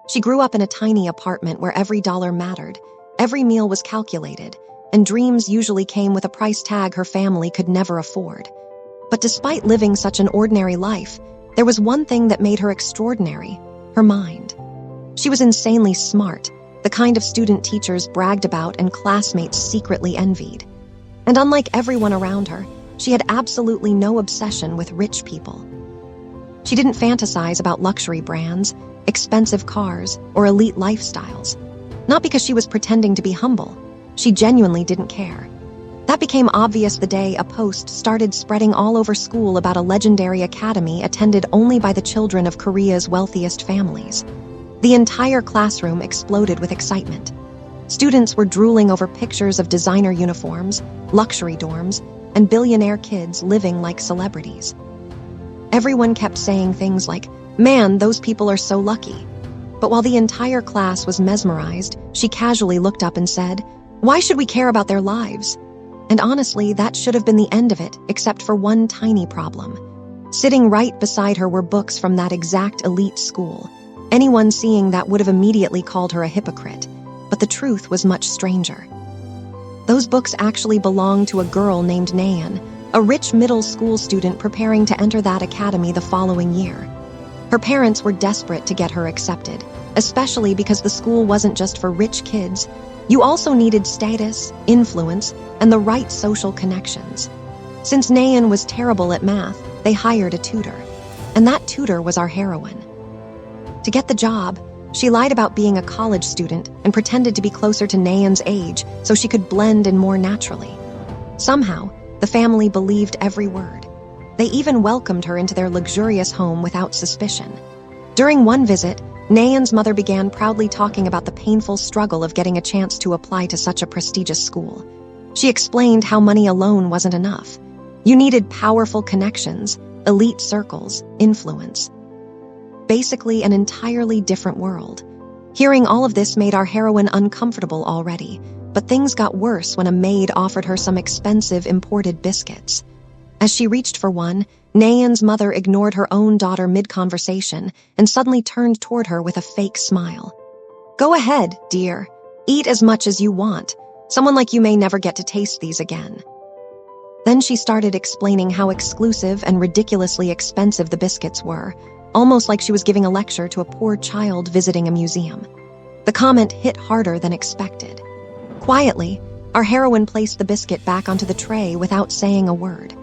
She grew up in a tiny apartment where every dollar mattered, every meal was calculated, and dreams usually came with a price tag her family could never afford. But despite living such an ordinary life, there was one thing that made her extraordinary: her mind. She was insanely smart, the kind of student teachers bragged about and classmates secretly envied. And unlike everyone around her, she had absolutely no obsession with rich people. She didn't fantasize about luxury brands, expensive cars, or elite lifestyles. Not because she was pretending to be humble. She genuinely didn't care. That became obvious the day a post started spreading all over school about a legendary academy attended only by the children of Korea's wealthiest families. The entire classroom exploded with excitement. Students were drooling over pictures of designer uniforms, luxury dorms, and billionaire kids living like celebrities. Everyone kept saying things like, "Man, those people are so lucky." But while the entire class was mesmerized, she casually looked up and said, "Why should we care about their lives?" And honestly, that should have been the end of it, except for one tiny problem. Sitting right beside her were books from that exact elite school. Anyone seeing that would have immediately called her a hypocrite. But the truth was much stranger. Those books actually belonged to a girl named Nayeon, a rich middle school student preparing to enter that academy the following year. Her parents were desperate to get her accepted, especially because the school wasn't just for rich kids. You also needed status, influence, and the right social connections. Since Nayeon was terrible at math, they hired a tutor. And that tutor was our heroine. To get the job, she lied about being a college student and pretended to be closer to Nayeon's age so she could blend in more naturally. Somehow, the family believed every word. They even welcomed her into their luxurious home without suspicion. During one visit, Nayeon's mother began proudly talking about the painful struggle of getting a chance to apply to such a prestigious school. She explained how money alone wasn't enough. You needed powerful connections, elite circles, influence. Basically, an entirely different world. Hearing all of this made our heroine uncomfortable already, but things got worse when a maid offered her some expensive imported biscuits. As she reached for one, Nayeon's mother ignored her own daughter mid-conversation and suddenly turned toward her with a fake smile. "Go ahead, dear. Eat as much as you want. Someone like you may never get to taste these again." Then she started explaining how exclusive and ridiculously expensive the biscuits were, almost like she was giving a lecture to a poor child visiting a museum. The comment hit harder than expected. Quietly, our heroine placed the biscuit back onto the tray without saying a word.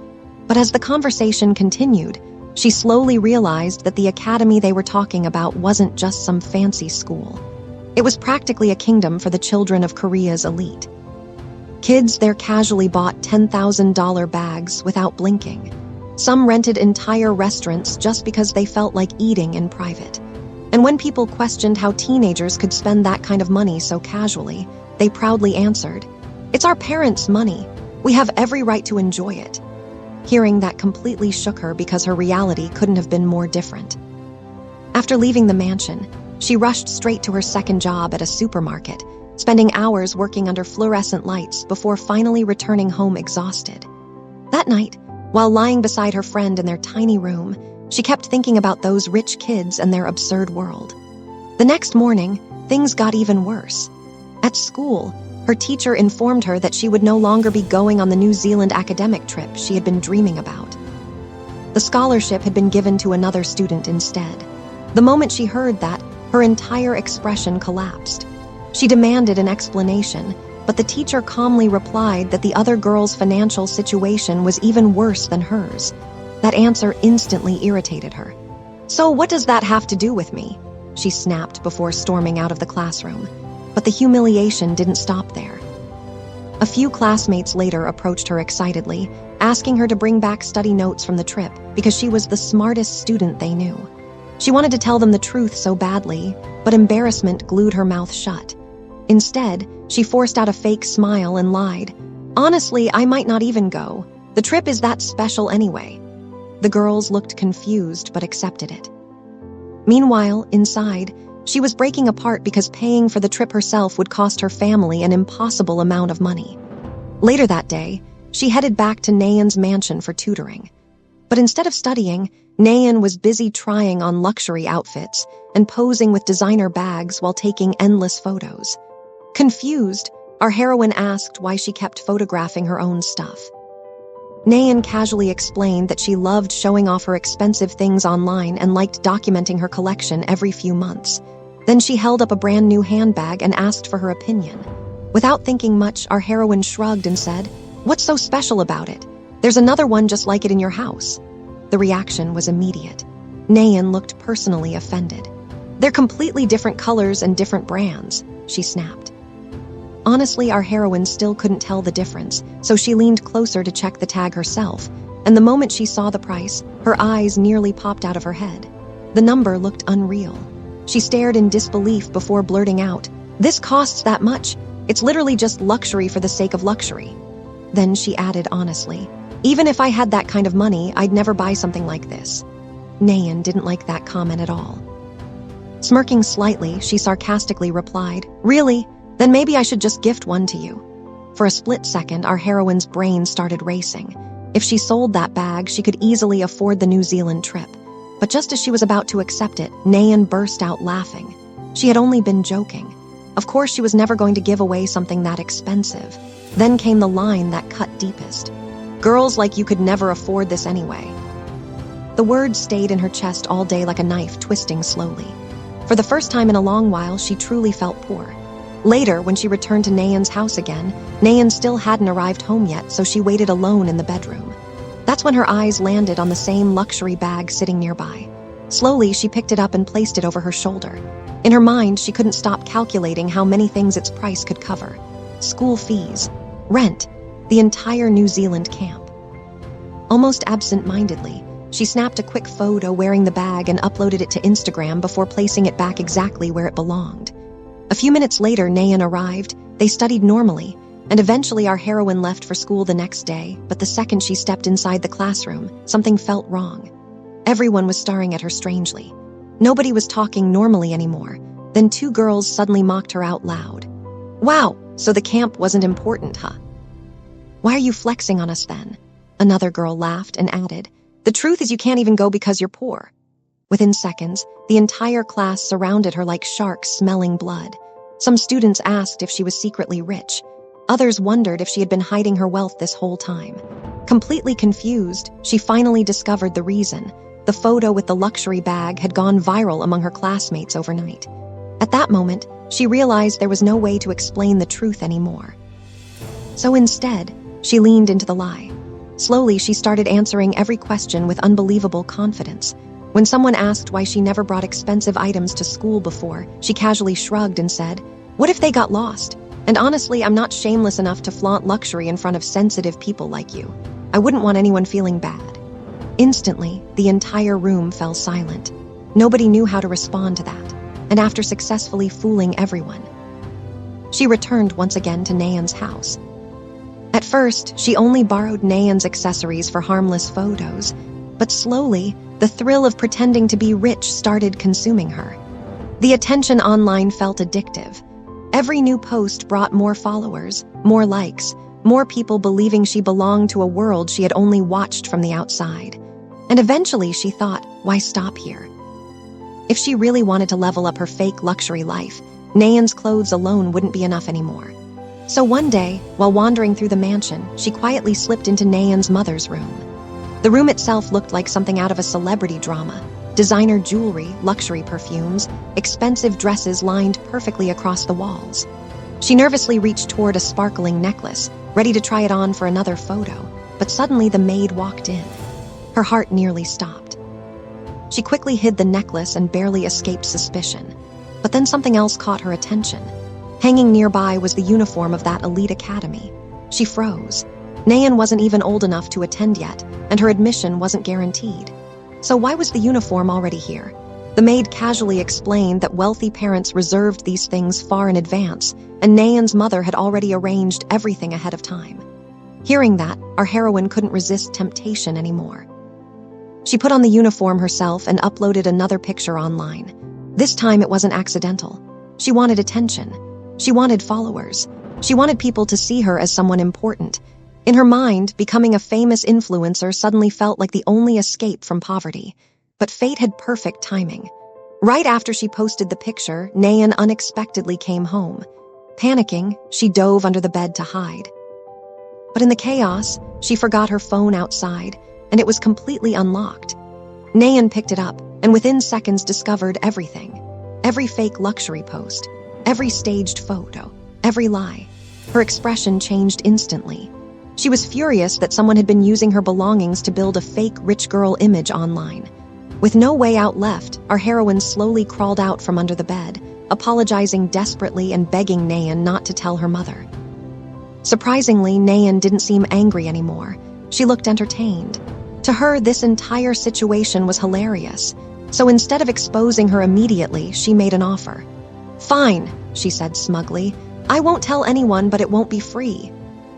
But as the conversation continued, she slowly realized that the academy they were talking about wasn't just some fancy school. It was practically a kingdom for the children of Korea's elite. Kids there casually bought $10,000 bags without blinking. Some rented entire restaurants just because they felt like eating in private. And when people questioned how teenagers could spend that kind of money so casually, they proudly answered, "It's our parents' money. We have every right to enjoy it." Hearing that completely shook her because her reality couldn't have been more different. After leaving the mansion, she rushed straight to her second job at a supermarket, spending hours working under fluorescent lights before finally returning home exhausted. That night, while lying beside her friend in their tiny room, she kept thinking about those rich kids and their absurd world. The next morning, things got even worse. At school, her teacher informed her that she would no longer be going on the New Zealand academic trip she had been dreaming about. The scholarship had been given to another student instead. The moment she heard that, her entire expression collapsed. She demanded an explanation, but the teacher calmly replied that the other girl's financial situation was even worse than hers. That answer instantly irritated her. "So what does that have to do with me?" she snapped before storming out of the classroom. But the humiliation didn't stop there. A few classmates later approached her excitedly, asking her to bring back study notes from the trip because she was the smartest student they knew. She wanted to tell them the truth so badly, but embarrassment glued her mouth shut. Instead, she forced out a fake smile and lied. "Honestly, I might not even go. The trip is that special anyway." The girls looked confused but accepted it. Meanwhile, inside, she was breaking apart because paying for the trip herself would cost her family an impossible amount of money. Later that day, she headed back to Nayeon's mansion for tutoring. But instead of studying, Nayan was busy trying on luxury outfits and posing with designer bags while taking endless photos. Confused, our heroine asked why she kept photographing her own stuff. Nayan casually explained that she loved showing off her expensive things online and liked documenting her collection every few months. Then she held up a brand new handbag and asked for her opinion. Without thinking much, our heroine shrugged and said, "What's so special about it? There's another one just like it in your house." The reaction was immediate. Nayan looked personally offended. "They're completely different colors and different brands," she snapped. Honestly, our heroine still couldn't tell the difference, so she leaned closer to check the tag herself, and the moment she saw the price, her eyes nearly popped out of her head. The number looked unreal. She stared in disbelief before blurting out, "This costs that much? It's literally just luxury for the sake of luxury." Then she added honestly, "Even if I had that kind of money, I'd never buy something like this." Nayan didn't like that comment at all. Smirking slightly, she sarcastically replied, "Really? Then maybe I should just gift one to you." For a split second, our heroine's brain started racing. If she sold that bag, she could easily afford the New Zealand trip. But just as she was about to accept it, Nayan burst out laughing. She had only been joking. Of course, she was never going to give away something that expensive. Then came the line that cut deepest. "Girls like you could never afford this anyway." The words stayed in her chest all day like a knife twisting slowly. For the first time in a long while, she truly felt poor. Later, when she returned to Nayan's house again, Nayan still hadn't arrived home yet, so she waited alone in the bedroom. That's when her eyes landed on the same luxury bag sitting nearby. Slowly, she picked it up and placed it over her shoulder. In her mind, she couldn't stop calculating how many things its price could cover. School fees, rent, the entire New Zealand camp. Almost absent-mindedly, she snapped a quick photo wearing the bag and uploaded it to Instagram before placing it back exactly where it belonged. A few minutes later, Nayan arrived. They studied normally, and eventually our heroine left for school the next day, but the second she stepped inside the classroom, something felt wrong. Everyone was staring at her strangely. Nobody was talking normally anymore. Then two girls suddenly mocked her out loud. "Wow, so the camp wasn't important, huh? Why are you flexing on us then?" Another girl laughed and added, "The truth is you can't even go because you're poor." Within seconds, the entire class surrounded her like sharks smelling blood. Some students asked if she was secretly rich. Others wondered if she had been hiding her wealth this whole time. Completely confused, she finally discovered the reason. The photo with the luxury bag had gone viral among her classmates overnight. At that moment, she realized there was no way to explain the truth anymore. So instead, she leaned into the lie. Slowly, she started answering every question with unbelievable confidence. When someone asked why she never brought expensive items to school before, she casually shrugged and said, "What if they got lost? And honestly, I'm not shameless enough to flaunt luxury in front of sensitive people like you. I wouldn't want anyone feeling bad." Instantly, the entire room fell silent. Nobody knew how to respond to that, and after successfully fooling everyone, she returned once again to Nayan's house. At first, she only borrowed Nayan's accessories for harmless photos, but slowly, the thrill of pretending to be rich started consuming her. The attention online felt addictive. Every new post brought more followers, more likes, more people believing she belonged to a world she had only watched from the outside. And eventually she thought, why stop here? If she really wanted to level up her fake luxury life, Nayan's clothes alone wouldn't be enough anymore. So one day, while wandering through the mansion, she quietly slipped into Nayan's mother's room. The room itself looked like something out of a celebrity drama. Designer jewelry, luxury perfumes, expensive dresses lined perfectly across the walls. She nervously reached toward a sparkling necklace, ready to try it on for another photo, but suddenly the maid walked in. Her heart nearly stopped. She quickly hid the necklace and barely escaped suspicion. But then something else caught her attention. Hanging nearby was the uniform of that elite academy. She froze. Nayan wasn't even old enough to attend yet, and her admission wasn't guaranteed. So why was the uniform already here? The maid casually explained that wealthy parents reserved these things far in advance, and Nayan's mother had already arranged everything ahead of time. Hearing that, our heroine couldn't resist temptation anymore. She put on the uniform herself and uploaded another picture online. This time it wasn't accidental. She wanted attention. She wanted followers. She wanted people to see her as someone important. In her mind, becoming a famous influencer suddenly felt like the only escape from poverty. But fate had perfect timing. Right after she posted the picture, Nayan unexpectedly came home. Panicking, she dove under the bed to hide. But in the chaos, she forgot her phone outside, and it was completely unlocked. Nayan picked it up, and within seconds discovered everything. Every fake luxury post, every staged photo, every lie. Her expression changed instantly. She was furious that someone had been using her belongings to build a fake rich girl image online. With no way out left, our heroine slowly crawled out from under the bed, apologizing desperately and begging Nayan not to tell her mother. Surprisingly, Nayan didn't seem angry anymore. She looked entertained. To her, this entire situation was hilarious. So instead of exposing her immediately, she made an offer. "Fine," she said smugly. "I won't tell anyone, but it won't be free."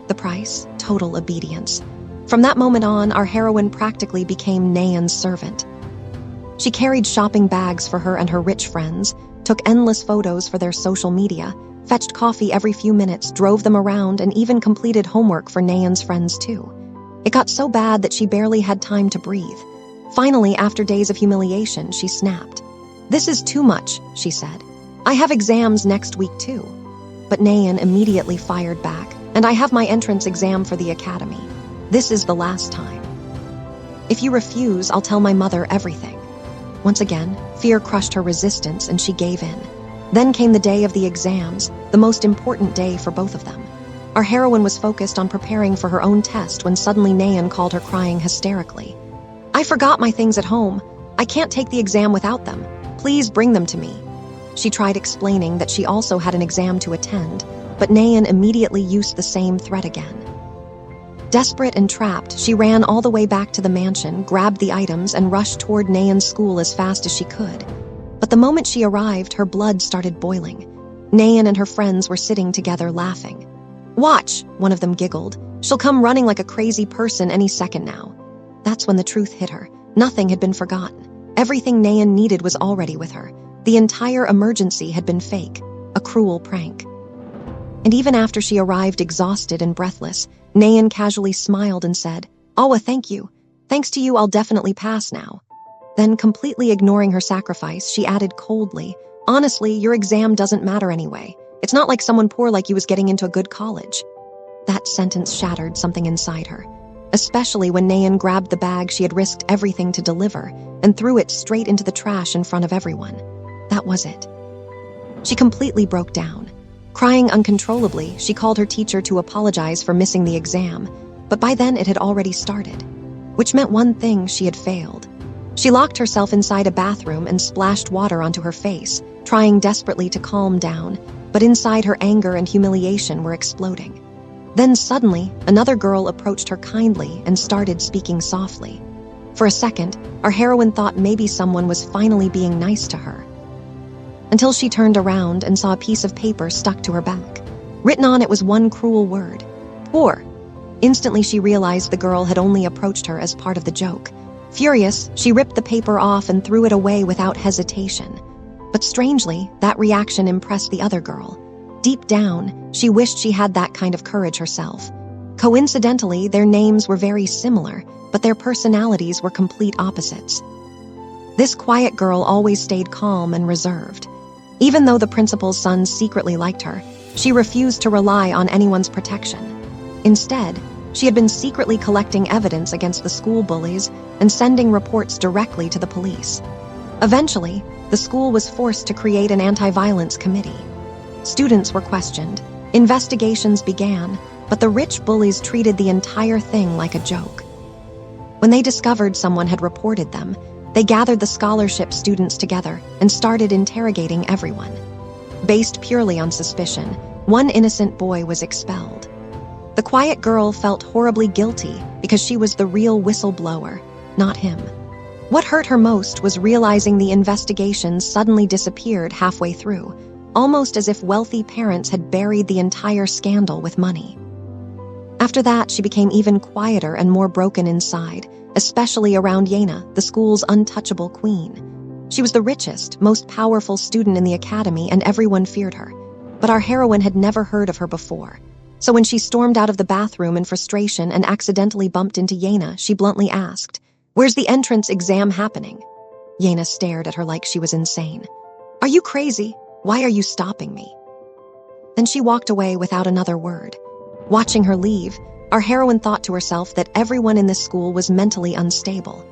The price? Total obedience. From that moment on, our heroine practically became Nayan's servant. She carried shopping bags for her and her rich friends, took endless photos for their social media, fetched coffee every few minutes, drove them around, and even completed homework for Nayan's friends too. It got so bad that she barely had time to breathe. Finally, after days of humiliation, she snapped. "This is too much," she said. "I have exams next week too." But Nayan immediately fired back, "And I have my entrance exam for the academy. This is the last time. If you refuse, I'll tell my mother everything." Once again, fear crushed her resistance and she gave in. Then came the day of the exams, the most important day for both of them. Our heroine was focused on preparing for her own test when suddenly Nayan called her crying hysterically. "I forgot my things at home. I can't take the exam without them. Please bring them to me." She tried explaining that she also had an exam to attend, but Nayan immediately used the same threat again. Desperate and trapped, she ran all the way back to the mansion, grabbed the items, and rushed toward Nayan's school as fast as she could. But the moment she arrived, her blood started boiling. Nayan and her friends were sitting together laughing. "Watch," one of them giggled. "She'll come running like a crazy person any second now." That's when the truth hit her. Nothing had been forgotten. Everything Nayan needed was already with her. The entire emergency had been fake, a cruel prank. And even after she arrived exhausted and breathless, Nayan casually smiled and said, "Oh, thank you. Thanks to you, I'll definitely pass now." Then, completely ignoring her sacrifice, she added coldly, "Honestly, your exam doesn't matter anyway. It's not like someone poor like you was getting into a good college." That sentence shattered something inside her, especially when Nayan grabbed the bag she had risked everything to deliver and threw it straight into the trash in front of everyone. That was it. She completely broke down. Crying uncontrollably, she called her teacher to apologize for missing the exam, but by then it had already started, which meant one thing: she had failed. She locked herself inside a bathroom and splashed water onto her face, trying desperately to calm down, but inside her anger and humiliation were exploding. Then suddenly, another girl approached her kindly and started speaking softly. For a second, our heroine thought maybe someone was finally being nice to her, until she turned around and saw a piece of paper stuck to her back. Written on it was one cruel word: poor. Instantly she realized the girl had only approached her as part of the joke. Furious, she ripped the paper off and threw it away without hesitation. But strangely, that reaction impressed the other girl. Deep down, she wished she had that kind of courage herself. Coincidentally, their names were very similar, but their personalities were complete opposites. This quiet girl always stayed calm and reserved. Even though the principal's son secretly liked her, she refused to rely on anyone's protection. Instead, she had been secretly collecting evidence against the school bullies and sending reports directly to the police. Eventually, the school was forced to create an anti-violence committee. Students were questioned, investigations began, but the rich bullies treated the entire thing like a joke. When they discovered someone had reported them, they gathered the scholarship students together and started interrogating everyone. Based purely on suspicion, one innocent boy was expelled. The quiet girl felt horribly guilty because she was the real whistleblower, not him. What hurt her most was realizing the investigation suddenly disappeared halfway through, almost as if wealthy parents had buried the entire scandal with money. After that, she became even quieter and more broken inside, especially around Yena, the school's untouchable queen. She was the richest, most powerful student in the academy, and everyone feared her. But our heroine had never heard of her before. So when she stormed out of the bathroom in frustration and accidentally bumped into Yena, she bluntly asked, "Where's the entrance exam happening?" Yena stared at her like she was insane. "Are you crazy? Why are you stopping me?" Then she walked away without another word. Watching her leave, our heroine thought to herself that everyone in this school was mentally unstable.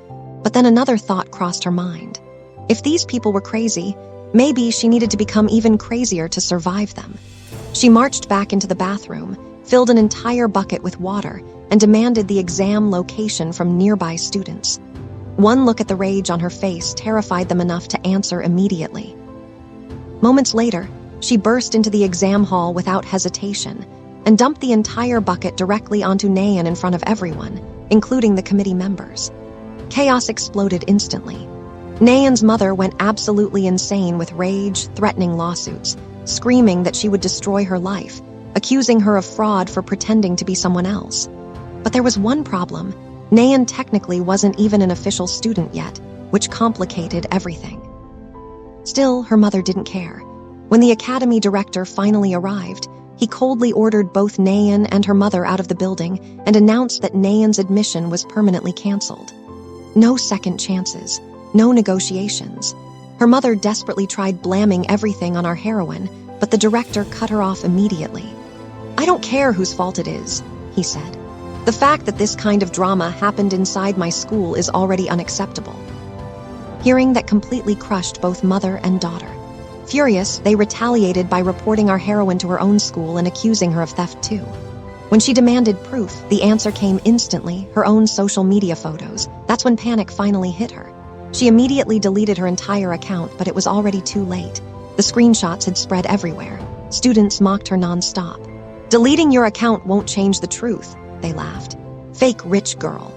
But then another thought crossed her mind. If these people were crazy, maybe she needed to become even crazier to survive them. She marched back into the bathroom, filled an entire bucket with water, and demanded the exam location from nearby students. One look at the rage on her face terrified them enough to answer immediately. Moments later, she burst into the exam hall without hesitation and dumped the entire bucket directly onto Nayan in front of everyone, including the committee members. Chaos exploded instantly. Nayan's mother went absolutely insane with rage, threatening lawsuits, screaming that she would destroy her life, accusing her of fraud for pretending to be someone else. But there was one problem. Nayan technically wasn't even an official student yet, which complicated everything. Still, her mother didn't care. When the academy director finally arrived, he coldly ordered both Nayan and her mother out of the building and announced that Nayan's admission was permanently canceled. No second chances, no negotiations. Her mother desperately tried blaming everything on our heroine, but the director cut her off immediately. "I don't care whose fault it is," he said. "The fact that this kind of drama happened inside my school is already unacceptable." Hearing that completely crushed both mother and daughter. Furious, they retaliated by reporting our heroine to her own school and accusing her of theft too. When she demanded proof, the answer came instantly, her own social media photos. That's when panic finally hit her. She immediately deleted her entire account, but it was already too late. The screenshots had spread everywhere. Students mocked her nonstop. "Deleting your account won't change the truth," they laughed. "Fake rich girl."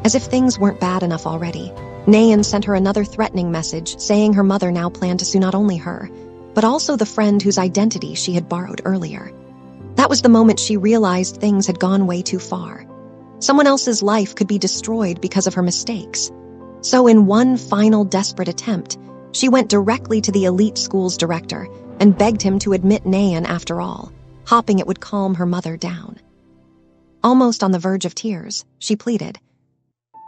As if things weren't bad enough already, Nayan sent her another threatening message saying her mother now planned to sue not only her, but also the friend whose identity she had borrowed earlier. That was the moment she realized things had gone way too far. Someone else's life could be destroyed because of her mistakes. So in one final desperate attempt, she went directly to the elite school's director and begged him to admit Nayan after all, hoping it would calm her mother down. Almost on the verge of tears, she pleaded,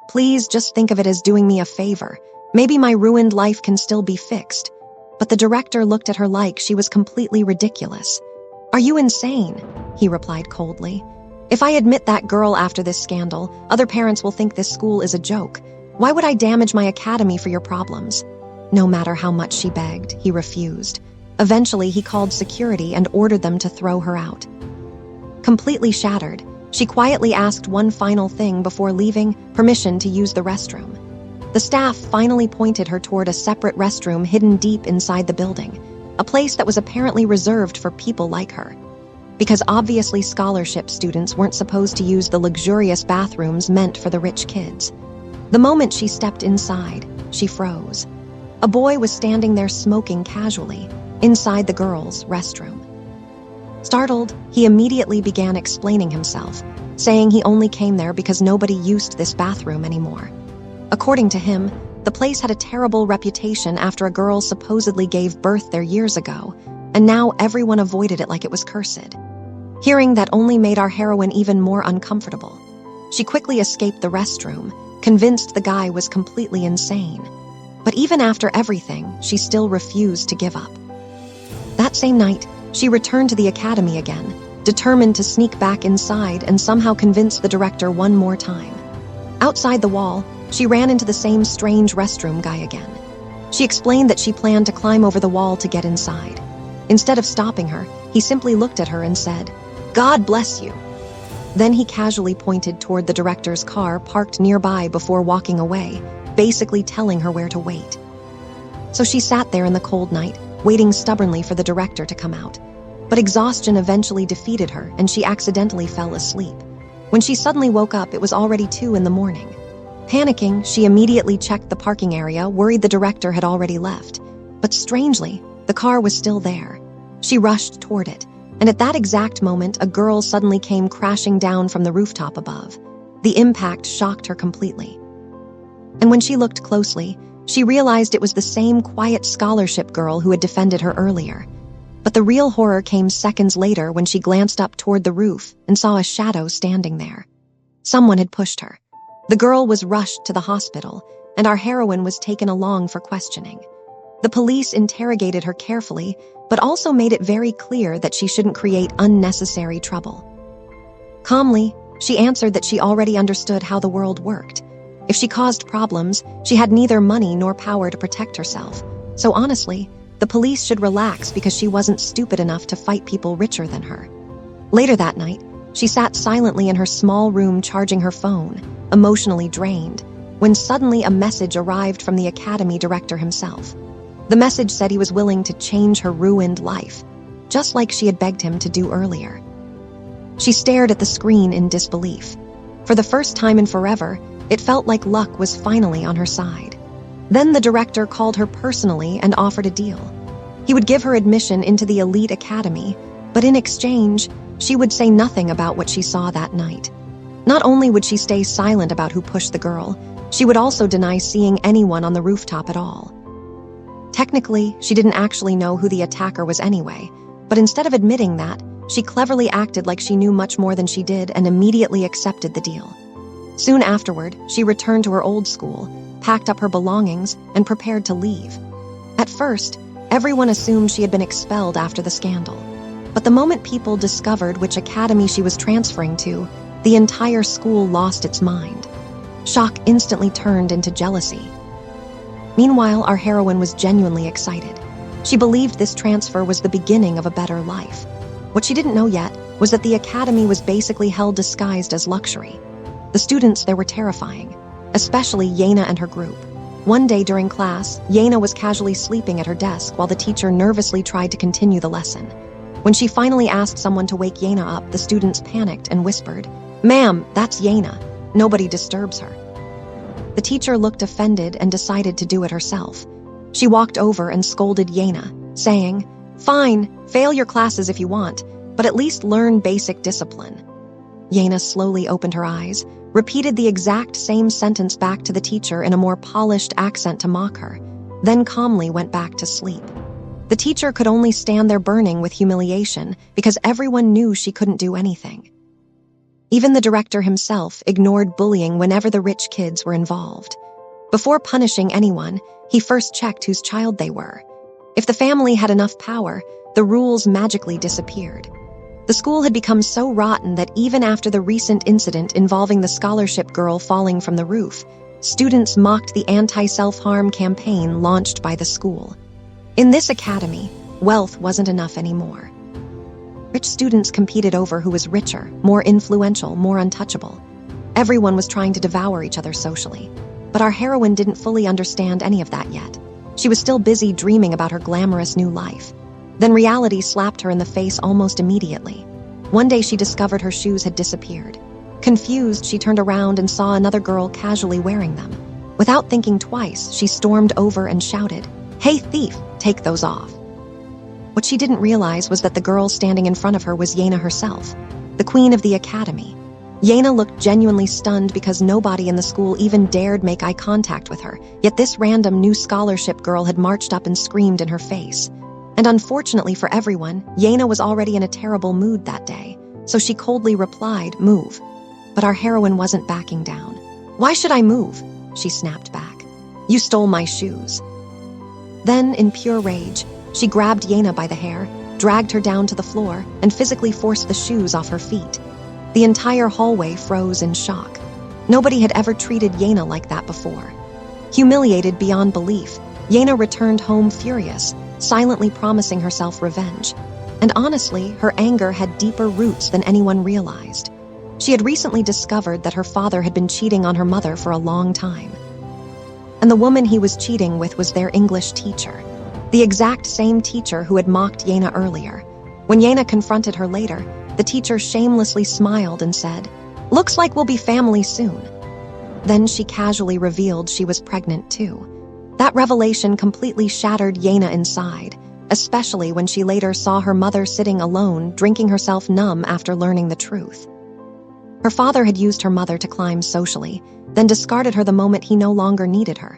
"Please just think of it as doing me a favor. Maybe my ruined life can still be fixed." But the director looked at her like she was completely ridiculous. "Are you insane?" he replied coldly. "If I admit that girl after this scandal, other parents will think this school is a joke. Why would I damage my academy for your problems?" No matter how much she begged, he refused. Eventually, he called security and ordered them to throw her out. Completely shattered, she quietly asked one final thing before leaving: permission to use the restroom. The staff finally pointed her toward a separate restroom hidden deep inside the building, a place that was apparently reserved for people like her. Because obviously scholarship students weren't supposed to use the luxurious bathrooms meant for the rich kids. The moment she stepped inside, she froze. A boy was standing there smoking casually, inside the girls' restroom. Startled, he immediately began explaining himself, saying he only came there because nobody used this bathroom anymore. According to him, the place had a terrible reputation after a girl supposedly gave birth there years ago, and now everyone avoided it like it was cursed. Hearing that only made our heroine even more uncomfortable. She quickly escaped the restroom, convinced the guy was completely insane. But even after everything, she still refused to give up. That same night, she returned to the academy again, determined to sneak back inside and somehow convince the director one more time. Outside the wall, she ran into the same strange restroom guy again. She explained that she planned to climb over the wall to get inside. Instead of stopping her, he simply looked at her and said, "God bless you." Then he casually pointed toward the director's car parked nearby before walking away, basically telling her where to wait. So she sat there in the cold night, waiting stubbornly for the director to come out. But exhaustion eventually defeated her, and she accidentally fell asleep. When she suddenly woke up, it was already 2 a.m. Panicking, she immediately checked the parking area, worried the director had already left. But strangely, the car was still there. She rushed toward it, and at that exact moment, a girl suddenly came crashing down from the rooftop above. The impact shocked her completely. And when she looked closely, she realized it was the same quiet scholarship girl who had defended her earlier. But the real horror came seconds later when she glanced up toward the roof and saw a shadow standing there. Someone had pushed her. The girl was rushed to the hospital, and our heroine was taken along for questioning. The police interrogated her carefully, but also made it very clear that she shouldn't create unnecessary trouble. Calmly, she answered that she already understood how the world worked. If she caused problems, she had neither money nor power to protect herself. So honestly, the police should relax because she wasn't stupid enough to fight people richer than her. Later that night, she sat silently in her small room charging her phone, emotionally drained, when suddenly a message arrived from the academy director himself. The message said he was willing to change her ruined life, just like she had begged him to do earlier. She stared at the screen in disbelief. For the first time in forever, it felt like luck was finally on her side. Then the director called her personally and offered a deal. He would give her admission into the elite academy, but in exchange, she would say nothing about what she saw that night. Not only would she stay silent about who pushed the girl, she would also deny seeing anyone on the rooftop at all. Technically, she didn't actually know who the attacker was anyway, but instead of admitting that, she cleverly acted like she knew much more than she did and immediately accepted the deal. Soon afterward, she returned to her old school, packed up her belongings, and prepared to leave. At first, everyone assumed she had been expelled after the scandal. But the moment people discovered which academy she was transferring to, the entire school lost its mind. Shock instantly turned into jealousy. Meanwhile, our heroine was genuinely excited. She believed this transfer was the beginning of a better life. What she didn't know yet was that the academy was basically hell disguised as luxury. The students there were terrifying, especially Yena and her group. One day during class, Yena was casually sleeping at her desk while the teacher nervously tried to continue the lesson. When she finally asked someone to wake Yena up, the students panicked and whispered, "Ma'am, that's Yena. Nobody disturbs her." The teacher looked offended and decided to do it herself. She walked over and scolded Yena, saying, "Fine, fail your classes if you want, but at least learn basic discipline." Yena slowly opened her eyes, repeated the exact same sentence back to the teacher in a more polished accent to mock her, then calmly went back to sleep. The teacher could only stand there burning with humiliation because everyone knew she couldn't do anything. Even the director himself ignored bullying whenever the rich kids were involved. Before punishing anyone, he first checked whose child they were. If the family had enough power, the rules magically disappeared. The school had become so rotten that even after the recent incident involving the scholarship girl falling from the roof, students mocked the anti-self-harm campaign launched by the school. In this academy, wealth wasn't enough anymore. Rich students competed over who was richer, more influential, more untouchable. Everyone was trying to devour each other socially. But our heroine didn't fully understand any of that yet. She was still busy dreaming about her glamorous new life. Then reality slapped her in the face almost immediately. One day she discovered her shoes had disappeared. Confused, she turned around and saw another girl casually wearing them. Without thinking twice, she stormed over and shouted, "Hey thief, take those off." What she didn't realize was that the girl standing in front of her was Yena herself, the queen of the academy. Yena looked genuinely stunned because nobody in the school even dared make eye contact with her, yet this random new scholarship girl had marched up and screamed in her face. And unfortunately for everyone, Yena was already in a terrible mood that day, so she coldly replied, "Move." But our heroine wasn't backing down. "Why should I move?" she snapped back. "You stole my shoes." Then, in pure rage, she grabbed Yena by the hair, dragged her down to the floor, and physically forced the shoes off her feet. The entire hallway froze in shock. Nobody had ever treated Yena like that before. Humiliated beyond belief, Yena returned home furious, silently promising herself revenge. And honestly, her anger had deeper roots than anyone realized. She had recently discovered that her father had been cheating on her mother for a long time. And the woman he was cheating with was their English teacher, the exact same teacher who had mocked Yena earlier. When Yena confronted her later, the teacher shamelessly smiled and said, "Looks like we'll be family soon." Then she casually revealed she was pregnant too. That revelation completely shattered Yena inside, especially when she later saw her mother sitting alone, drinking herself numb after learning the truth. Her father had used her mother to climb socially, then discarded her the moment he no longer needed her.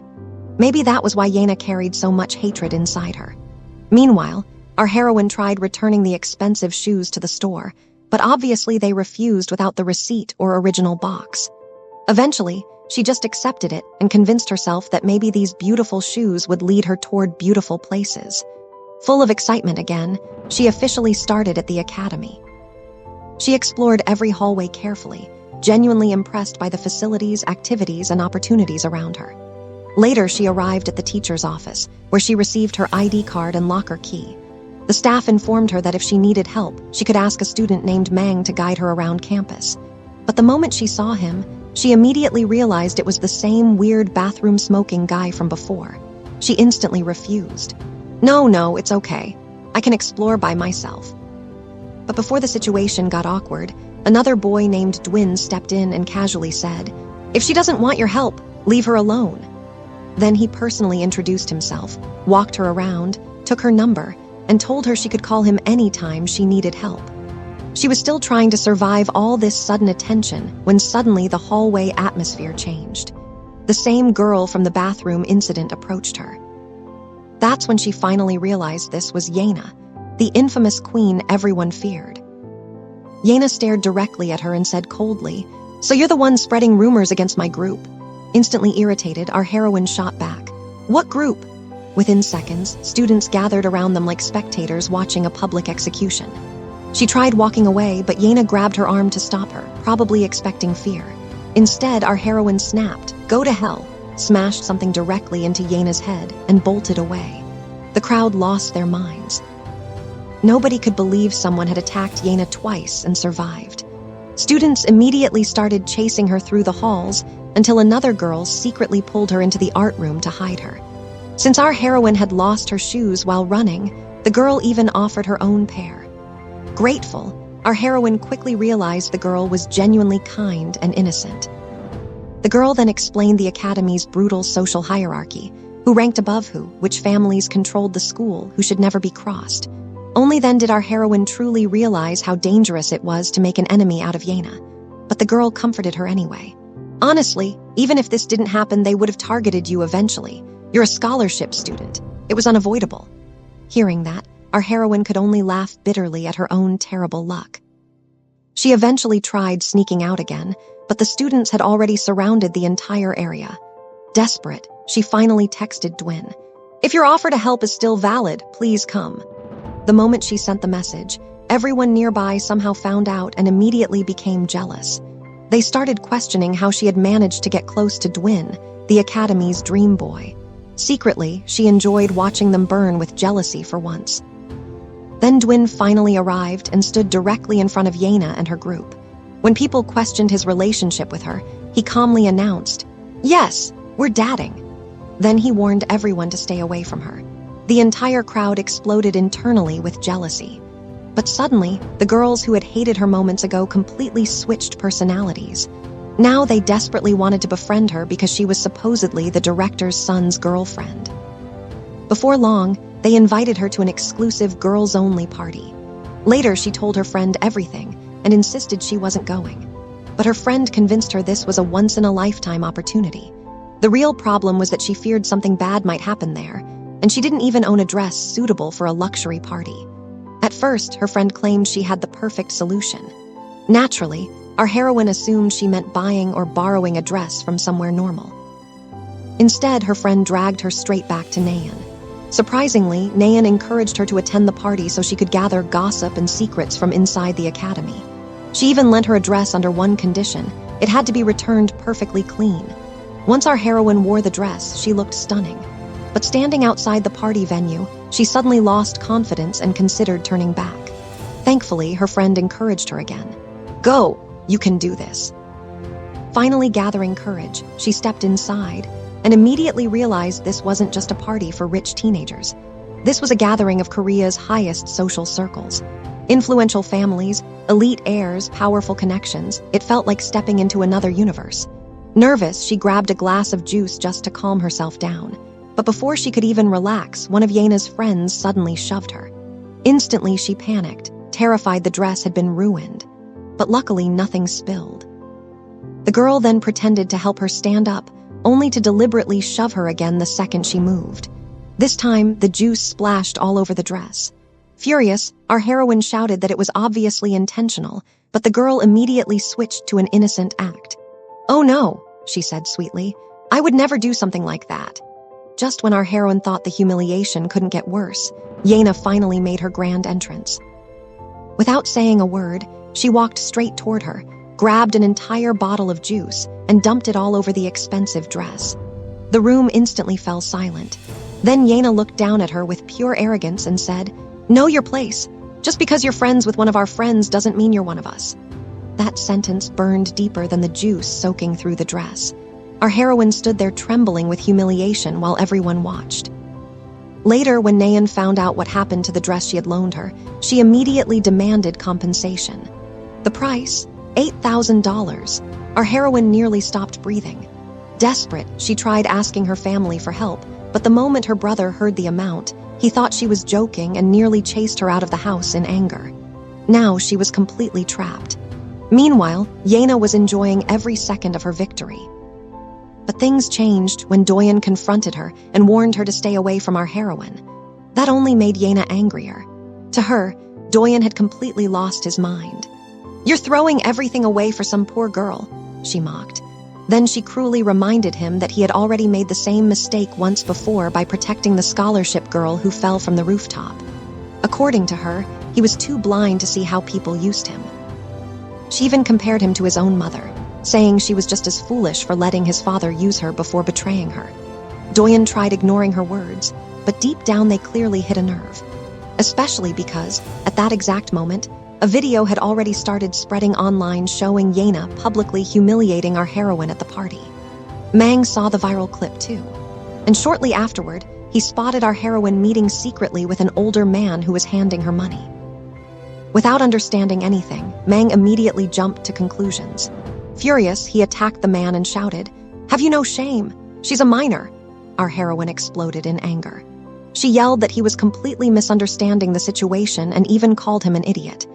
Maybe that was why Yena carried so much hatred inside her. Meanwhile, our heroine tried returning the expensive shoes to the store, but obviously they refused without the receipt or original box. Eventually, she just accepted it and convinced herself that maybe these beautiful shoes would lead her toward beautiful places. Full of excitement again, she officially started at the academy. She explored every hallway carefully, genuinely impressed by the facilities, activities, and opportunities around her. Later, she arrived at the teacher's office, where she received her ID card and locker key. The staff informed her that if she needed help, she could ask a student named Mang to guide her around campus. But the moment she saw him, she immediately realized it was the same weird bathroom-smoking guy from before. She instantly refused. No, it's okay. I can explore by myself. But before the situation got awkward, another boy named Dwin stepped in and casually said, "If she doesn't want your help, leave her alone." Then he personally introduced himself, walked her around, took her number, and told her she could call him anytime she needed help. She was still trying to survive all this sudden attention when suddenly the hallway atmosphere changed. The same girl from the bathroom incident approached her. That's when she finally realized this was Yena, the infamous queen everyone feared. Yena stared directly at her and said coldly, "So you're the one spreading rumors against my group?" Instantly irritated, our heroine shot back, "What group?" Within seconds, students gathered around them like spectators watching a public execution. She tried walking away, but Yena grabbed her arm to stop her, probably expecting fear. Instead, our heroine snapped, "Go to hell," smashed something directly into Yena's head, and bolted away. The crowd lost their minds. Nobody could believe someone had attacked Yena twice and survived. Students immediately started chasing her through the halls until another girl secretly pulled her into the art room to hide her. Since our heroine had lost her shoes while running, the girl even offered her own pair. Grateful, our heroine quickly realized the girl was genuinely kind and innocent. The girl then explained the academy's brutal social hierarchy, who ranked above who, which families controlled the school, who should never be crossed. Only then did our heroine truly realize how dangerous it was to make an enemy out of Yena. But the girl comforted her anyway. "Honestly, even if this didn't happen, they would have targeted you eventually. You're a scholarship student. It was unavoidable." Hearing that, our heroine could only laugh bitterly at her own terrible luck. She eventually tried sneaking out again, but the students had already surrounded the entire area. Desperate, she finally texted Dwin, "If your offer to help is still valid, please come." The moment she sent the message, everyone nearby somehow found out and immediately became jealous. They started questioning how she had managed to get close to Dwin, the academy's dream boy. Secretly, she enjoyed watching them burn with jealousy for once. Then Dwin finally arrived and stood directly in front of Yena and her group. When people questioned his relationship with her, he calmly announced, "Yes, we're dating." Then he warned everyone to stay away from her. The entire crowd exploded internally with jealousy. But suddenly, the girls who had hated her moments ago completely switched personalities. Now they desperately wanted to befriend her because she was supposedly the director's son's girlfriend. Before long, they invited her to an exclusive girls-only party. Later, she told her friend everything and insisted she wasn't going. But her friend convinced her this was a once-in-a-lifetime opportunity. The real problem was that she feared something bad might happen there, and she didn't even own a dress suitable for a luxury party. At first, her friend claimed she had the perfect solution. Naturally, our heroine assumed she meant buying or borrowing a dress from somewhere normal. Instead, her friend dragged her straight back to Nayan. Surprisingly, Nayan encouraged her to attend the party so she could gather gossip and secrets from inside the academy. She even lent her a dress under one condition: it had to be returned perfectly clean. Once our heroine wore the dress, she looked stunning. But standing outside the party venue, she suddenly lost confidence and considered turning back. Thankfully, her friend encouraged her again. "Go, you can do this." Finally gathering courage, she stepped inside and immediately realized this wasn't just a party for rich teenagers. This was a gathering of Korea's highest social circles. Influential families, elite heirs, powerful connections. It felt like stepping into another universe. Nervous, she grabbed a glass of juice just to calm herself down. But before she could even relax, one of Yena's friends suddenly shoved her. Instantly, she panicked, terrified the dress had been ruined. But luckily, nothing spilled. The girl then pretended to help her stand up, only to deliberately shove her again the second she moved. This time, the juice splashed all over the dress. Furious, our heroine shouted that it was obviously intentional, but the girl immediately switched to an innocent act. "Oh no," she said sweetly. "I would never do something like that." Just when our heroine thought the humiliation couldn't get worse, Yena finally made her grand entrance. Without saying a word, she walked straight toward her, grabbed an entire bottle of juice, and dumped it all over the expensive dress. The room instantly fell silent. Then Yena looked down at her with pure arrogance and said, "Know your place. Just because you're friends with one of our friends doesn't mean you're one of us." That sentence burned deeper than the juice soaking through the dress. Our heroine stood there trembling with humiliation while everyone watched. Later, when Nayan found out what happened to the dress she had loaned her, she immediately demanded compensation. The price? $8,000. Our heroine nearly stopped breathing. Desperate, she tried asking her family for help, but the moment her brother heard the amount, he thought she was joking and nearly chased her out of the house in anger. Now she was completely trapped. Meanwhile, Yena was enjoying every second of her victory. But things changed when Doyen confronted her and warned her to stay away from our heroine. That only made Yena angrier. To her, Doyen had completely lost his mind. "You're throwing everything away for some poor girl," she mocked. Then she cruelly reminded him that he had already made the same mistake once before by protecting the scholarship girl who fell from the rooftop. According to her, he was too blind to see how people used him. She even compared him to his own mother, saying she was just as foolish for letting his father use her before betraying her. Doyen tried ignoring her words, but deep down they clearly hit a nerve. Especially because, at that exact moment, a video had already started spreading online showing Yena publicly humiliating our heroine at the party. Mang saw the viral clip too, and shortly afterward, he spotted our heroine meeting secretly with an older man who was handing her money. Without understanding anything, Mang immediately jumped to conclusions. Furious, he attacked the man and shouted, "Have you no shame? She's a minor." Our heroine exploded in anger. She yelled that he was completely misunderstanding the situation and even called him an idiot.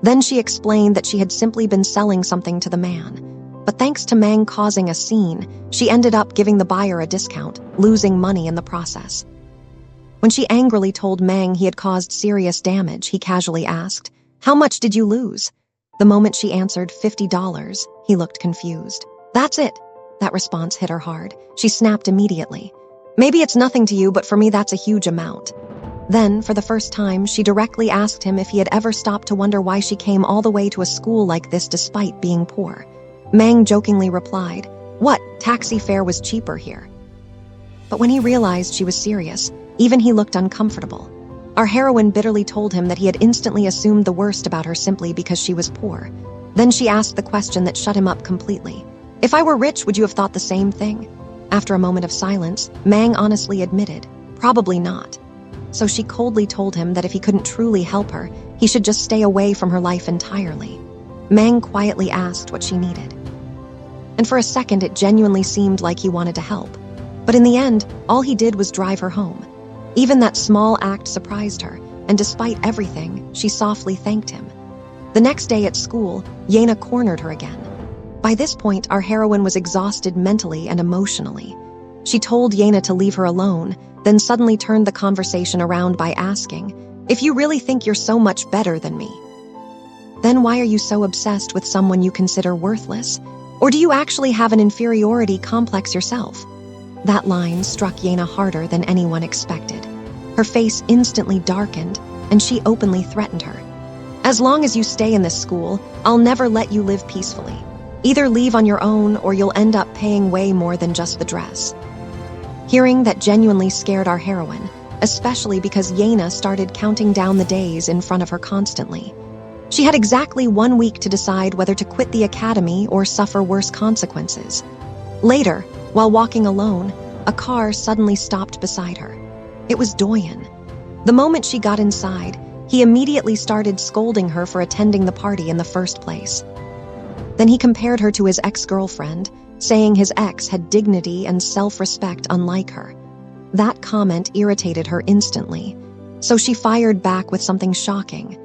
Then she explained that she had simply been selling something to the man. But thanks to Mang causing a scene, she ended up giving the buyer a discount, losing money in the process. When she angrily told Mang he had caused serious damage, he casually asked, "How much did you lose?" The moment she answered $50, he looked confused. "That's it." That response hit her hard. She snapped immediately. "Maybe it's nothing to you, but for me that's a huge amount." Then, for the first time, she directly asked him if he had ever stopped to wonder why she came all the way to a school like this despite being poor. Mang jokingly replied, "What, taxi fare was cheaper here." But when he realized she was serious, even he looked uncomfortable. Our heroine bitterly told him that he had instantly assumed the worst about her simply because she was poor. Then she asked the question that shut him up completely. "If I were rich, would you have thought the same thing?" After a moment of silence, Mang honestly admitted, "Probably not." So she coldly told him that if he couldn't truly help her, he should just stay away from her life entirely. Mang quietly asked what she needed. And for a second, it genuinely seemed like he wanted to help. But in the end, all he did was drive her home. Even that small act surprised her, and despite everything, she softly thanked him. The next day at school, Yena cornered her again. By this point, our heroine was exhausted mentally and emotionally. She told Yena to leave her alone, then suddenly turned the conversation around by asking, "If you really think you're so much better than me, then why are you so obsessed with someone you consider worthless? Or do you actually have an inferiority complex yourself?" That line struck Yena harder than anyone expected. Her face instantly darkened, and she openly threatened her. "As long as you stay in this school, I'll never let you live peacefully. Either leave on your own or you'll end up paying way more than just the dress." Hearing that genuinely scared our heroine, especially because Yena started counting down the days in front of her constantly. She had exactly 1 week to decide whether to quit the academy or suffer worse consequences. Later, while walking alone, a car suddenly stopped beside her. It was Doyen. The moment she got inside, he immediately started scolding her for attending the party in the first place. Then he compared her to his ex-girlfriend, saying his ex had dignity and self-respect unlike her. That comment irritated her instantly, so she fired back with something shocking.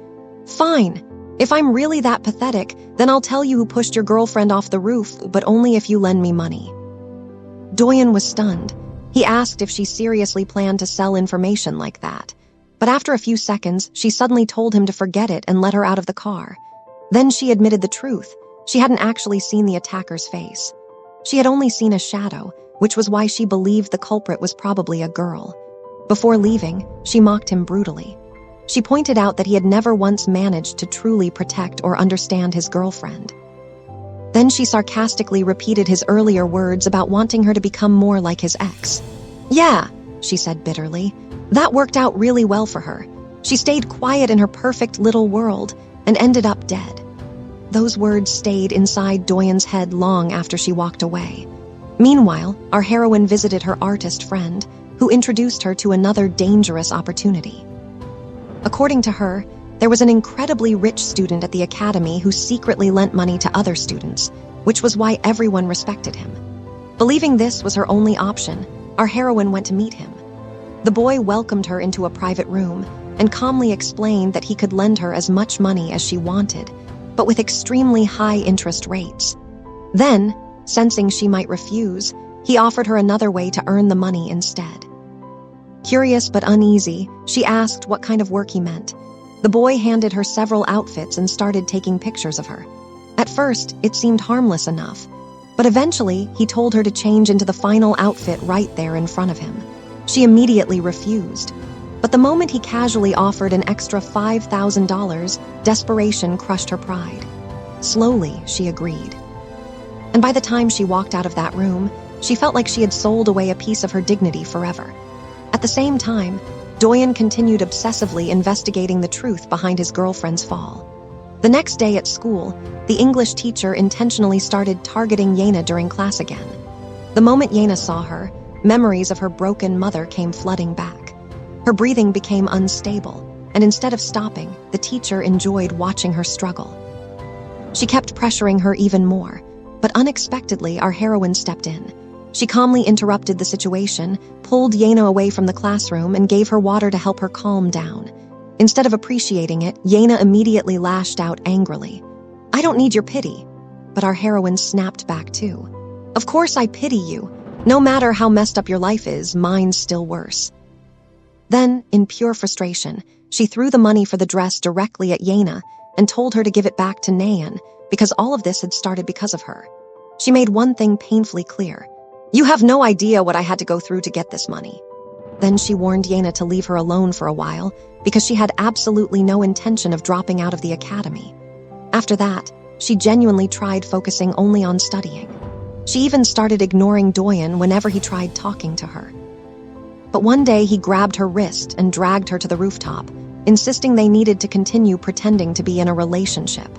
"Fine. If I'm really that pathetic, then I'll tell you who pushed your girlfriend off the roof, but only if you lend me money." Doyen was stunned. He asked if she seriously planned to sell information like that. But after a few seconds, she suddenly told him to forget it and let her out of the car. Then she admitted the truth. She hadn't actually seen the attacker's face. She had only seen a shadow, which was why she believed the culprit was probably a girl. Before leaving, she mocked him brutally. She pointed out that he had never once managed to truly protect or understand his girlfriend. Then she sarcastically repeated his earlier words about wanting her to become more like his ex. "Yeah," she said bitterly. "That worked out really well for her. She stayed quiet in her perfect little world and ended up dead." Those words stayed inside Doyen's head long after she walked away. Meanwhile, our heroine visited her artist friend, who introduced her to another dangerous opportunity. According to her, there was an incredibly rich student at the academy who secretly lent money to other students, which was why everyone respected him. Believing this was her only option, our heroine went to meet him. The boy welcomed her into a private room and calmly explained that he could lend her as much money as she wanted, but with extremely high interest rates. Then, sensing she might refuse, he offered her another way to earn the money instead. Curious but uneasy, she asked what kind of work he meant. The boy handed her several outfits and started taking pictures of her. At first, it seemed harmless enough, but eventually he told her to change into the final outfit right there in front of him. She immediately refused. But the moment he casually offered an extra $5,000, desperation crushed her pride. Slowly, she agreed. And by the time she walked out of that room, she felt like she had sold away a piece of her dignity forever. At the same time, Doyen continued obsessively investigating the truth behind his girlfriend's fall. The next day at school, the English teacher intentionally started targeting Yena during class again. The moment Yena saw her, memories of her broken mother came flooding back. Her breathing became unstable, and instead of stopping, the teacher enjoyed watching her struggle. She kept pressuring her even more, but unexpectedly our heroine stepped in. She calmly interrupted the situation, pulled Yena away from the classroom, and gave her water to help her calm down. Instead of appreciating it, Yena immediately lashed out angrily. "I don't need your pity." But our heroine snapped back too. "Of course I pity you. No matter how messed up your life is, mine's still worse." Then, in pure frustration, she threw the money for the dress directly at Yena and told her to give it back to Nayan because all of this had started because of her. She made one thing painfully clear. "You have no idea what I had to go through to get this money." Then she warned Yena to leave her alone for a while because she had absolutely no intention of dropping out of the academy. After that, she genuinely tried focusing only on studying. She even started ignoring Doyen whenever he tried talking to her. But one day he grabbed her wrist and dragged her to the rooftop, insisting they needed to continue pretending to be in a relationship.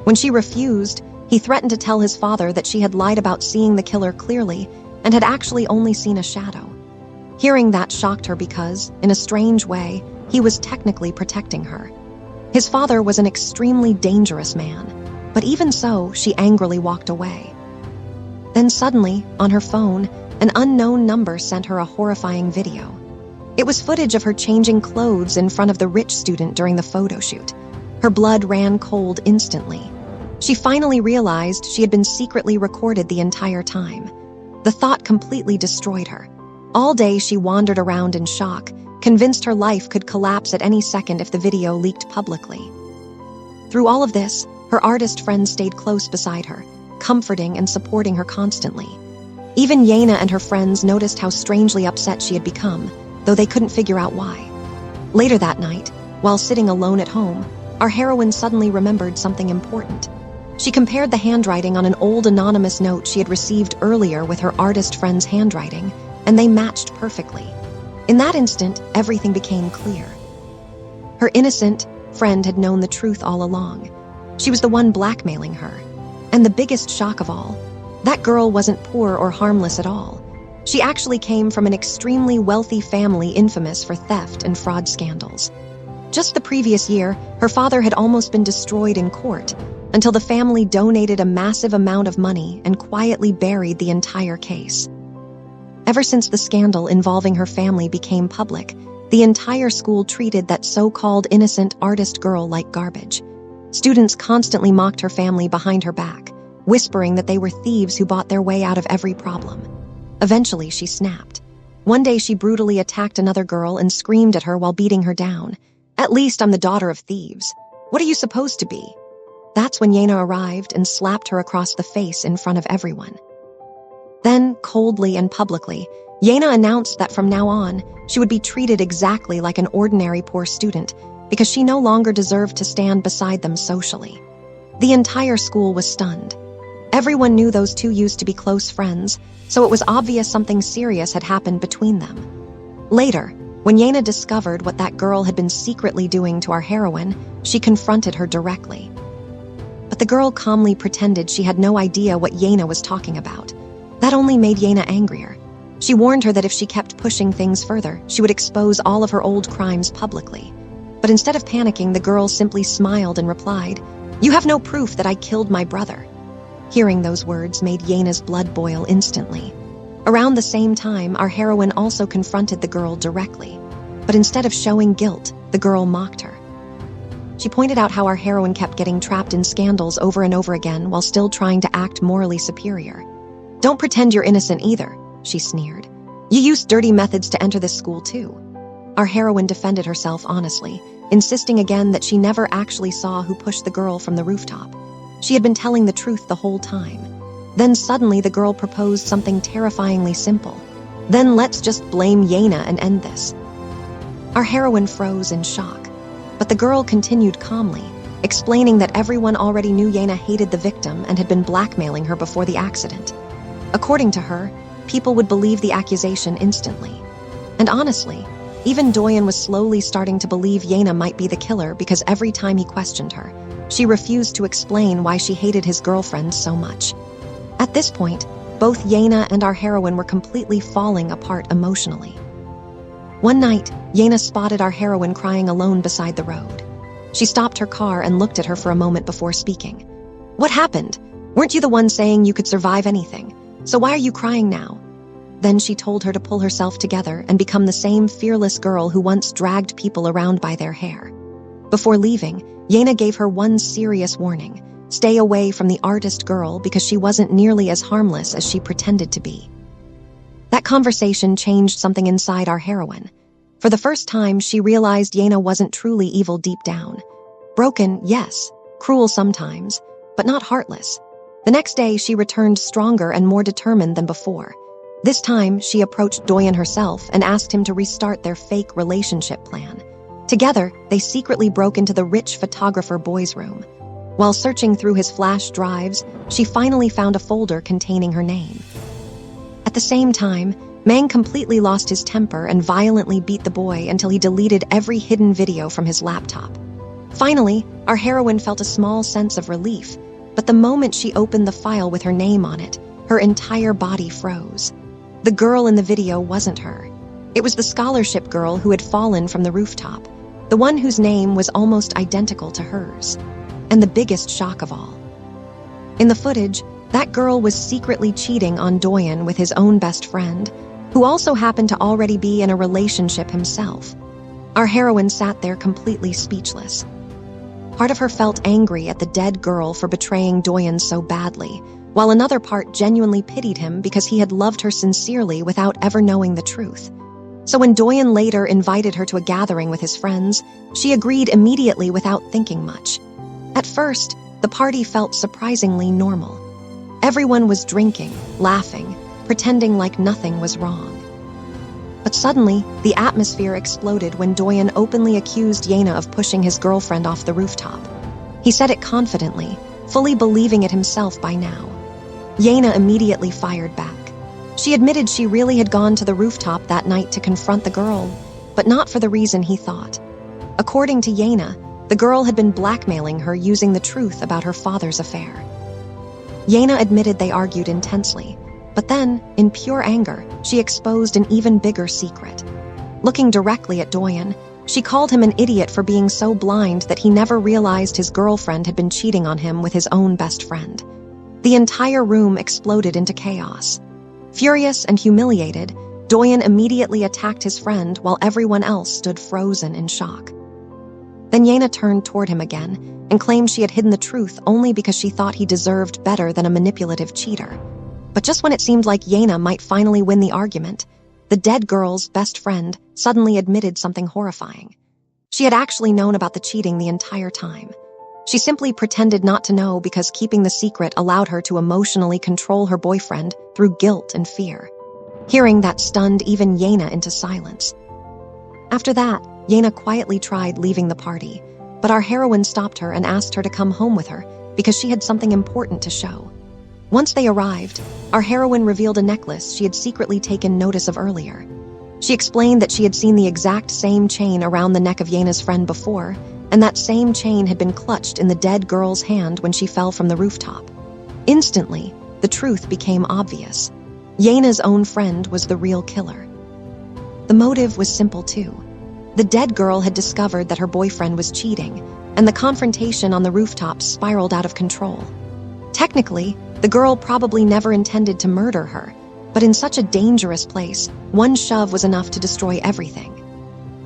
When she refused, he threatened to tell his father that she had lied about seeing the killer clearly and had actually only seen a shadow. Hearing that shocked her because, in a strange way, he was technically protecting her. His father was an extremely dangerous man, but even so, she angrily walked away. Then suddenly, on her phone, an unknown number sent her a horrifying video. It was footage of her changing clothes in front of the rich student during the photo shoot. Her blood ran cold instantly. She finally realized she had been secretly recorded the entire time. The thought completely destroyed her. All day she wandered around in shock, convinced her life could collapse at any second if the video leaked publicly. Through all of this, her artist friend stayed close beside her, comforting and supporting her constantly. Even Yena and her friends noticed how strangely upset she had become, though they couldn't figure out why. Later that night, while sitting alone at home, our heroine suddenly remembered something important. She compared the handwriting on an old anonymous note she had received earlier with her artist friend's handwriting, and they matched perfectly. In that instant, everything became clear. Her innocent friend had known the truth all along. She was the one blackmailing her. And the biggest shock of all, that girl wasn't poor or harmless at all. She actually came from an extremely wealthy family infamous for theft and fraud scandals. Just the previous year, her father had almost been destroyed in court, until the family donated a massive amount of money and quietly buried the entire case. Ever since the scandal involving her family became public, the entire school treated that so-called innocent artist girl like garbage. Students constantly mocked her family behind her back, whispering that they were thieves who bought their way out of every problem. Eventually, she snapped. One day she brutally attacked another girl and screamed at her while beating her down. "At least I'm the daughter of thieves. What are you supposed to be?" That's when Yena arrived and slapped her across the face in front of everyone. Then, coldly and publicly, Yena announced that from now on, she would be treated exactly like an ordinary poor student because she no longer deserved to stand beside them socially. The entire school was stunned. Everyone knew those two used to be close friends, so it was obvious something serious had happened between them. Later, when Yena discovered what that girl had been secretly doing to our heroine, she confronted her directly. But the girl calmly pretended she had no idea what Yena was talking about. That only made Yena angrier. She warned her that if she kept pushing things further, she would expose all of her old crimes publicly. But instead of panicking, the girl simply smiled and replied, "You have no proof that I killed my brother." Hearing those words made Yena's blood boil instantly. Around the same time, our heroine also confronted the girl directly. But instead of showing guilt, the girl mocked her. She pointed out how our heroine kept getting trapped in scandals over and over again while still trying to act morally superior. "Don't pretend you're innocent either," she sneered. "You used dirty methods to enter this school too." Our heroine defended herself honestly, insisting again that she never actually saw who pushed the girl from the rooftop. She had been telling the truth the whole time. Then suddenly the girl proposed something terrifyingly simple. "Then let's just blame Yena and end this." Our heroine froze in shock, but the girl continued calmly, explaining that everyone already knew Yena hated the victim and had been blackmailing her before the accident. According to her, people would believe the accusation instantly. And honestly, even Doyen was slowly starting to believe Yena might be the killer because every time he questioned her, she refused to explain why she hated his girlfriend so much. At this point, both Yena and our heroine were completely falling apart emotionally. One night, Yena spotted our heroine crying alone beside the road. She stopped her car and looked at her for a moment before speaking. "What happened? Weren't you the one saying you could survive anything? So why are you crying now?" Then she told her to pull herself together and become the same fearless girl who once dragged people around by their hair. Before leaving, Yena gave her one serious warning: stay away from the artist girl because she wasn't nearly as harmless as she pretended to be. That conversation changed something inside our heroine. For the first time, she realized Yena wasn't truly evil deep down. Broken, yes, cruel sometimes, but not heartless. The next day, she returned stronger and more determined than before. This time, she approached Doyen herself and asked him to restart their fake relationship plan. Together, they secretly broke into the rich photographer boy's room. While searching through his flash drives, she finally found a folder containing her name. At the same time, Mang completely lost his temper and violently beat the boy until he deleted every hidden video from his laptop. Finally, our heroine felt a small sense of relief, but the moment she opened the file with her name on it, her entire body froze. The girl in the video wasn't her. It was the scholarship girl who had fallen from the rooftop, the one whose name was almost identical to hers. And the biggest shock of all. In the footage, that girl was secretly cheating on Doyen with his own best friend, who also happened to already be in a relationship himself. Our heroine sat there completely speechless. Part of her felt angry at the dead girl for betraying Doyen so badly, while another part genuinely pitied him because he had loved her sincerely without ever knowing the truth. So when Doyen later invited her to a gathering with his friends, she agreed immediately without thinking much. At first, the party felt surprisingly normal. Everyone was drinking, laughing, pretending like nothing was wrong. But suddenly, the atmosphere exploded when Doyen openly accused Yena of pushing his girlfriend off the rooftop. He said it confidently, fully believing it himself by now. Yena immediately fired back. She admitted she really had gone to the rooftop that night to confront the girl, but not for the reason he thought. According to Yena, the girl had been blackmailing her using the truth about her father's affair. Yena admitted they argued intensely, but then, in pure anger, she exposed an even bigger secret. Looking directly at Doyen, she called him an idiot for being so blind that he never realized his girlfriend had been cheating on him with his own best friend. The entire room exploded into chaos. Furious and humiliated, Doyen immediately attacked his friend while everyone else stood frozen in shock. Then Yena turned toward him again and claimed she had hidden the truth only because she thought he deserved better than a manipulative cheater. But just when it seemed like Yena might finally win the argument, the dead girl's best friend suddenly admitted something horrifying. She had actually known about the cheating the entire time. She simply pretended not to know because keeping the secret allowed her to emotionally control her boyfriend through guilt and fear. Hearing that stunned even Yena into silence. After that, Yena quietly tried leaving the party, but our heroine stopped her and asked her to come home with her because she had something important to show. Once they arrived, our heroine revealed a necklace she had secretly taken notice of earlier. She explained that she had seen the exact same chain around the neck of Yena's friend before, and that same chain had been clutched in the dead girl's hand when she fell from the rooftop. Instantly, the truth became obvious. Yena's own friend was the real killer. The motive was simple too. The dead girl had discovered that her boyfriend was cheating, and the confrontation on the rooftop spiraled out of control. Technically, the girl probably never intended to murder her, but in such a dangerous place, one shove was enough to destroy everything.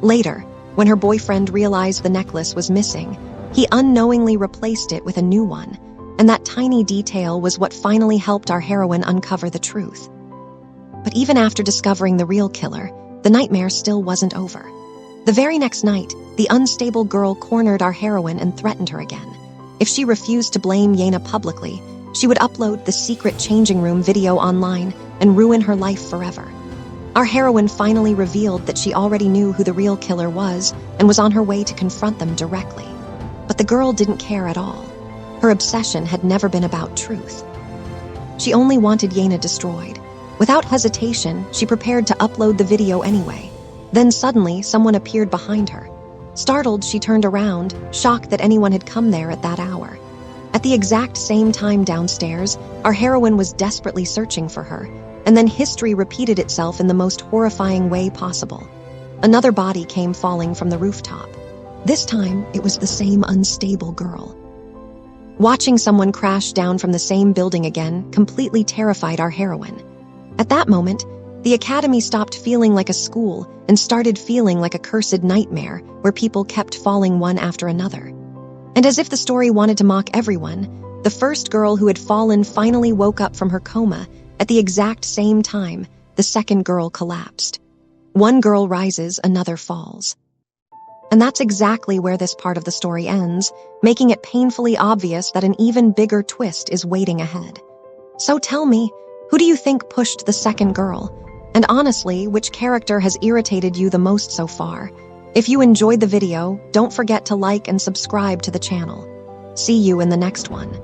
Later, when her boyfriend realized the necklace was missing, he unknowingly replaced it with a new one, and that tiny detail was what finally helped our heroine uncover the truth. But even after discovering the real killer, the nightmare still wasn't over. The very next night, the unstable girl cornered our heroine and threatened her again. If she refused to blame Yena publicly, she would upload the secret changing room video online and ruin her life forever. Our heroine finally revealed that she already knew who the real killer was and was on her way to confront them directly. But the girl didn't care at all. Her obsession had never been about truth. She only wanted Yena destroyed. Without hesitation, she prepared to upload the video anyway. Then suddenly, someone appeared behind her. Startled, she turned around, shocked that anyone had come there at that hour. At the exact same time downstairs, our heroine was desperately searching for her, and then history repeated itself in the most horrifying way possible. Another body came falling from the rooftop. This time, it was the same unstable girl. Watching someone crash down from the same building again completely terrified our heroine. At that moment, the academy stopped feeling like a school and started feeling like a cursed nightmare where people kept falling one after another. And as if the story wanted to mock everyone, the first girl who had fallen finally woke up from her coma. At the exact same time, the second girl collapsed. One girl rises, another falls. And that's exactly where this part of the story ends, making it painfully obvious that an even bigger twist is waiting ahead. So tell me, who do you think pushed the second girl? And honestly, which character has irritated you the most so far? If you enjoyed the video, don't forget to like and subscribe to the channel. See you in the next one.